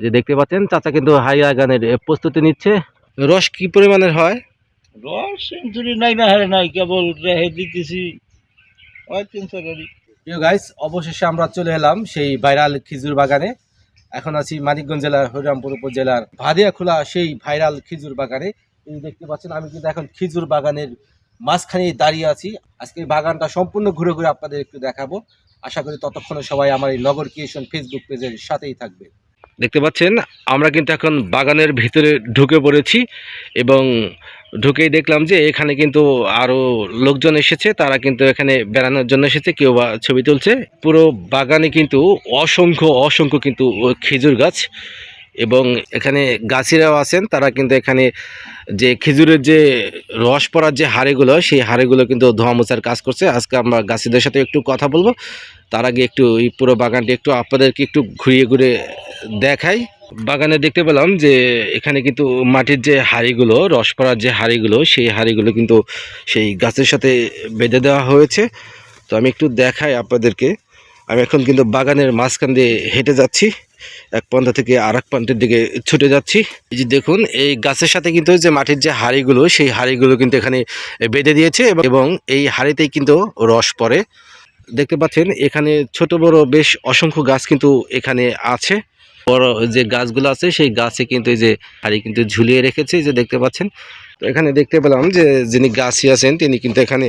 যে দেখতে পাচ্ছেন চাচা কিন্তু হাই লাগানোর প্রস্তুতি নিচ্ছে। রস কি পরিমাণের হয়? রস সেঞ্চুরি নাই না হারে নাই, কেবল রেহে দিতেছি ওই 3-4 গাইস, অবশেষে আমরা চলে এলাম সেই ভাইরাল খেজুর বাগানে। এখন আছি মানিকগঞ্জ জেলার হরিরামপুর উপজেলার ভাদিয়াখোলা সেই ভাইরাল খেজুর বাগানে। এই দেখতে পাচ্ছেন আমি কিন্তু এখন খেজুর বাগানের মাঝখানে দাঁড়িয়ে আছি। আজকে এই বাগানটা সম্পূর্ণ ঘুরে ঘুরে আপনাদের একটু দেখাবো। আশা করি ততক্ষণে সবাই আমার এই নগর ক্রিয়েশন ফেসবুক পেজের সাথেই থাকবে। দেখতে পাচ্ছেন আমরা কিন্তু এখন বাগানের ভিতরে ঢুকে পড়েছি এবং ঢুকেই দেখলাম যে এখানে কিন্তু আরো লোকজন এসেছে, তারা কিন্তু এখানে বেড়ানোর জন্য এসেছে, কেউ বা ছবি তুলছে। পুরো বাগানে কিন্তু অসংখ্য অসংখ্য কিন্তু খেজুর গাছ এবং এখানে গাছিরাও আছেন, তারা কিন্তু এখানে যে খেজুরের যে রস পড়ার যে হাড়িগুলো সেই হাড়িগুলো কিন্তু ধোয়া মোছার কাজ করছে। আজকে আমরা গাছিদের সাথে একটু কথা বলবো, তার আগে একটু এই পুরো বাগানটি একটু আপনাদেরকে একটু ঘুরিয়ে ঘুরে দেখাই। বাগানে দেখতে পেলাম যে এখানে কিন্তু মাটির যে হাড়িগুলো, রস পড়ার যে হাড়িগুলো, সেই হাড়িগুলো কিন্তু সেই গাছের সাথে বেঁধে দেওয়া হয়েছে। তো আমি একটু দেখাই আপনাদেরকে। আমি এখন কিন্তু বাগানের মাঝখান দিয়ে হেঁটে যাচ্ছি, এক প্রান্ত থেকে আর এক প্রান্তের দিকে ছুটে যাচ্ছি। এই যে দেখুন, এই গাছের সাথে কিন্তু যে মাটির যে হাড়িগুলো, সেই হাড়িগুলো কিন্তু এখানে বেঁধে দিয়েছে এবং এই হাড়িতেই কিন্তু রস পড়ে। দেখতে পাচ্ছেন এখানে ছোট বড় বেশ অসংখ্য গাছ কিন্তু এখানে আছে। বড় যে গাছগুলো আছে সেই গাছে কিন্তু এই যে হাড়ি কিন্তু ঝুলিয়ে রেখেছে, যে দেখতে পাচ্ছেন। তো এখানে দেখতে পেলাম যে যিনি গাছি আছেন তিনি কিন্তু এখানে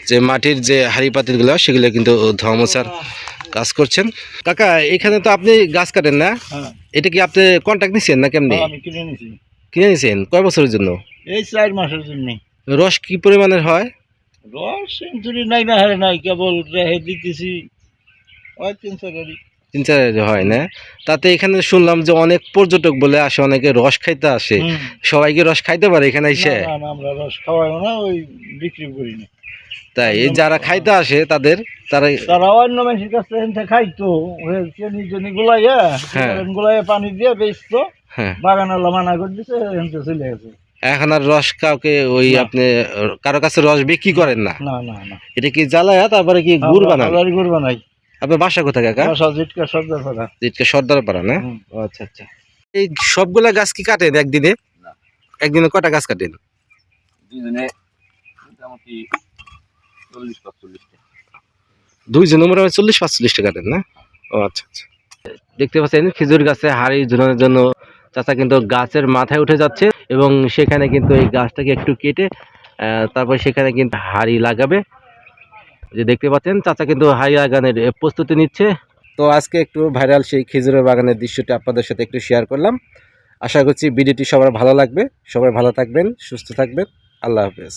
যে মাটির যে হাড়ি পাতিলগুলো সেগুলো কিন্তু ধোয়া মোছার কাজ করছেন। কাকা, এখানে তো আপনি গাছ কাটেন না, এটা কি আপনি কন্ট্রাক্ট নিছেন না কেমনি? আমি কিনে নিছি। কিনে নিছেন কয় বছরের জন্য? এই 4 মাসের জন্য। রস কি পরিমাণের হয়? রস সেঞ্চুরি নাই না হারে নাই, কেবল রেহে দিতেছি ওই 3-4 3-4 হয় না? তাতে এখানে শুনলাম যে অনেক পর্যটক বলে আসে, অনেকে রস খাইতে আসে। সবাইকে রস খাইতে পারে এখানে এসে? না না, আমরা রস খাওয়াই না, ওই বিক্রি করি না। তাই এই যারা খাইতে আসে তারা অন্য মানুষের কাছ থেকে খাইতো, চিনি চিনি গুলাইয়া গুলাইয়া পানি দিয়ে বেচতো। বাগানালা মানা করে দিছে, চলে গেছে। এখন আর রস কাউকে ওই আপনি কারো কাছে রস বিক্রি করেন না? না না না। এটা কি জ্বালায়া তারপরে কি গুড় বানান? গুড় বানাই। আপনার বাসা কোথায় কাকা? জিটকা সর্দারপাড়া। জিটকা সর্দারপাড়া না? ও আচ্ছা আচ্ছা। এই সবগুলা গাছ কি কাটেন একদিনে? একদিনে কয়টা গাছ কাটেন? দুইজনে মোটামুটি 40-45টা। দুইজনে মোটামুটি 40-45টা কাটেন না? ও আচ্ছা আচ্ছা। দেখতে পাচ্ছেন খেজুর গাছে হাড়ি ঝুলানোর জন্য চাচা কিন্তু গাছের মাথায় উঠে যাচ্ছে এবং সেখানে কিন্তু এই গাছটাকে একটু কেটে তারপর সেখানে কিন্তু হাড়ি লাগাবে। যে দেখতে পাচ্ছেন চাচা কিন্তু হাড়ি লাগানোর প্রস্তুতি নিচ্ছে। তো আজকে একটু ভাইরাল সেই খেজুরের বাগানের দৃশ্যটি আপনাদের সাথে একটু শেয়ার করলাম। আশা করছি ভিডিওটি সবার ভালো লাগবে। সবাই ভালো থাকবেন, সুস্থ থাকবেন। আল্লাহ হাফেজ।